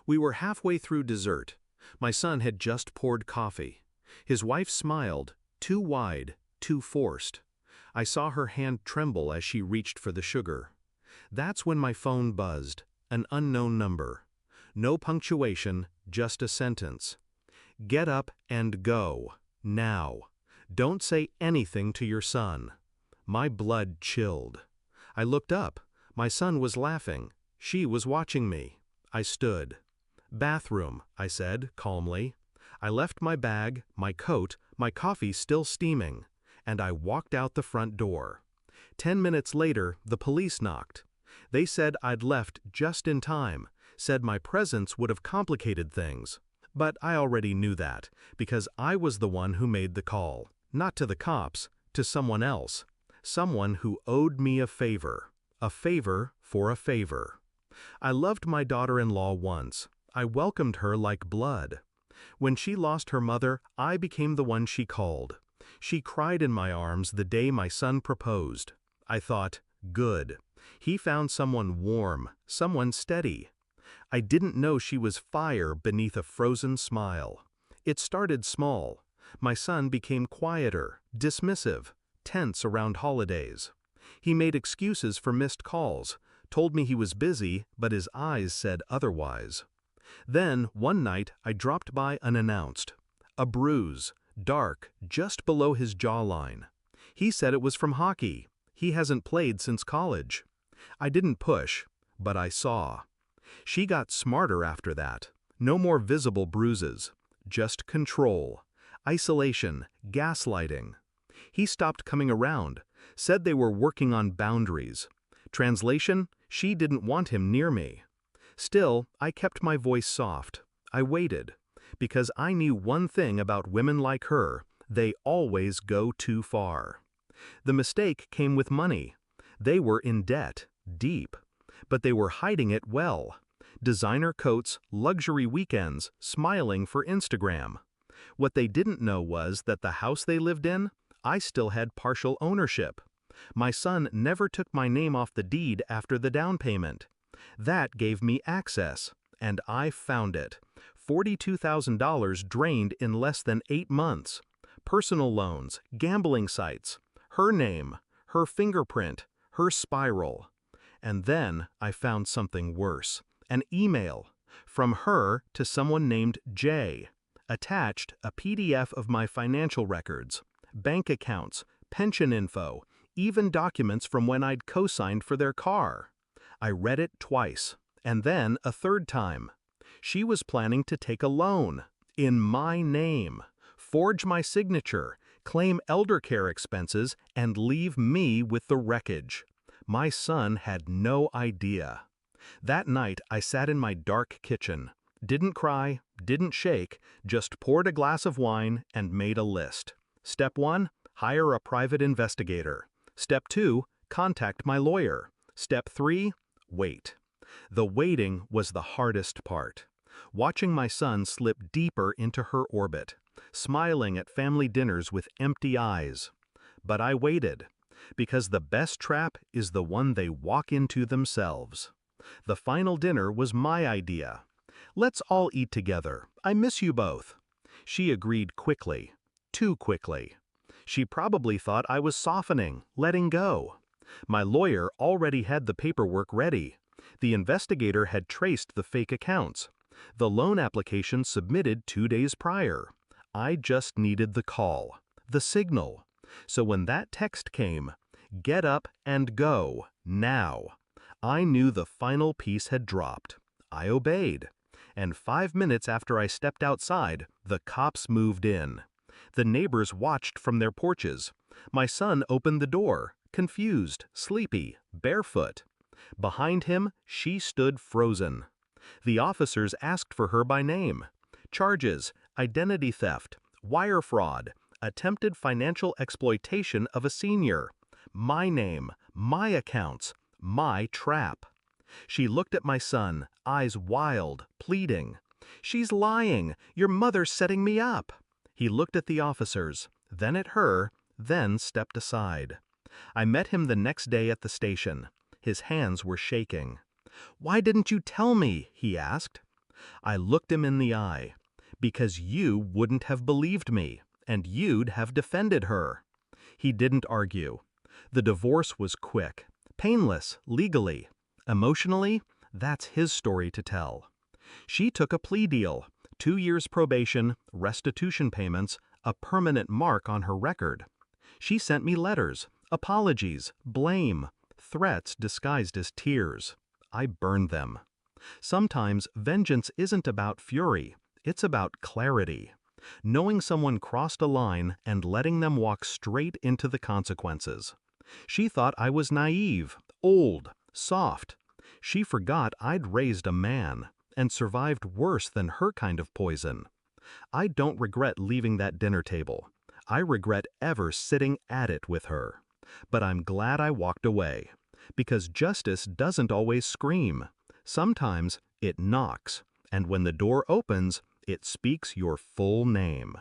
We were halfway through dessert. My son had just poured coffee. His wife smiled, too wide, too forced. I saw her hand tremble as she reached for the sugar. That's when my phone buzzed, an unknown number. No punctuation, just a sentence. Get up and go, now. Don't say anything to your son. My blood chilled. I looked up. My son was laughing. She was watching me. I stood. Bathroom, I said, calmly. I left my bag, my coat, my coffee still steaming, and I walked out the front door. 10 minutes later, the police knocked. They said I'd left just in time, said my presence would have complicated things. But I already knew that, because I was the one who made the call. Not to the cops, to someone else. Someone who owed me a favor for a favor. I loved my daughter-in-law once. I welcomed her like blood. When she lost her mother, I became the one she called. She cried in my arms the day my son proposed. I thought, good. He found someone warm, someone steady. I didn't know she was fire beneath a frozen smile. It started small. My son became quieter, dismissive, tense around holidays. He made excuses for missed calls, told me he was busy, but his eyes said otherwise. Then, one night, I dropped by unannounced. A bruise, dark, just below his jawline. He said it was from hockey. He hasn't played since college. I didn't push, but I saw. She got smarter after that. No more visible bruises. Just control. Isolation, gaslighting. He stopped coming around, said they were working on boundaries. Translation, she didn't want him near me. Still, I kept my voice soft. I waited. Because I knew one thing about women like her, they always go too far. The mistake came with money. They were in debt, deep. But they were hiding it well. Designer coats, luxury weekends, smiling for Instagram. What they didn't know was that the house they lived in, I still had partial ownership. My son never took my name off the deed after the down payment. That gave me access, and I found it. $42,000 drained in less than 8 months. Personal loans, gambling sites, her name, her fingerprint, her spiral. And then I found something worse. An email. From her to someone named Jay. Attached, a PDF of my financial records, bank accounts, pension info, even documents from when I'd co-signed for their car. I read it twice, and then a third time. She was planning to take a loan, in my name, forge my signature, claim elder care expenses, and leave me with the wreckage. My son had no idea. That night, I sat in my dark kitchen. Didn't cry, didn't shake, just poured a glass of wine and made a list. Step 1, hire a private investigator. Step 2, contact my lawyer. Step 3, wait. The waiting was the hardest part. Watching my son slip deeper into her orbit, smiling at family dinners with empty eyes. But I waited, because the best trap is the one they walk into themselves. The final dinner was my idea. Let's all eat together. I miss you both. She agreed quickly, too quickly. She probably thought I was softening, letting go. My lawyer already had the paperwork ready. The investigator had traced the fake accounts. The loan application submitted 2 days prior. I just needed the call, the signal. So when that text came, get up and go, now. I knew the final piece had dropped. I obeyed. And 5 minutes after I stepped outside, the cops moved in. The neighbors watched from their porches. My son opened the door, confused, sleepy, barefoot. Behind him, she stood frozen. The officers asked for her by name. Charges, identity theft, wire fraud, attempted financial exploitation of a senior. My name, my accounts, my trap. She looked at my son, eyes wild, pleading. She's lying. Your mother's setting me up. He looked at the officers, then at her, then stepped aside. I met him the next day at the station. His hands were shaking. Why didn't you tell me? He asked. I looked him in the eye. Because you wouldn't have believed me, and you'd have defended her. He didn't argue. The divorce was quick, painless, legally. Emotionally, that's his story to tell. She took a plea deal, 2 years probation, restitution payments, a permanent mark on her record. She sent me letters, apologies, blame, threats disguised as tears. I burned them. Sometimes vengeance isn't about fury, it's about clarity. Knowing someone crossed a line and letting them walk straight into the consequences. She thought I was naive, old, soft. She forgot I'd raised a man and survived worse than her kind of poison. I don't regret leaving that dinner table. I regret ever sitting at it with her. But I'm glad I walked away. Because justice doesn't always scream. Sometimes it knocks, and when the door opens, it speaks your full name.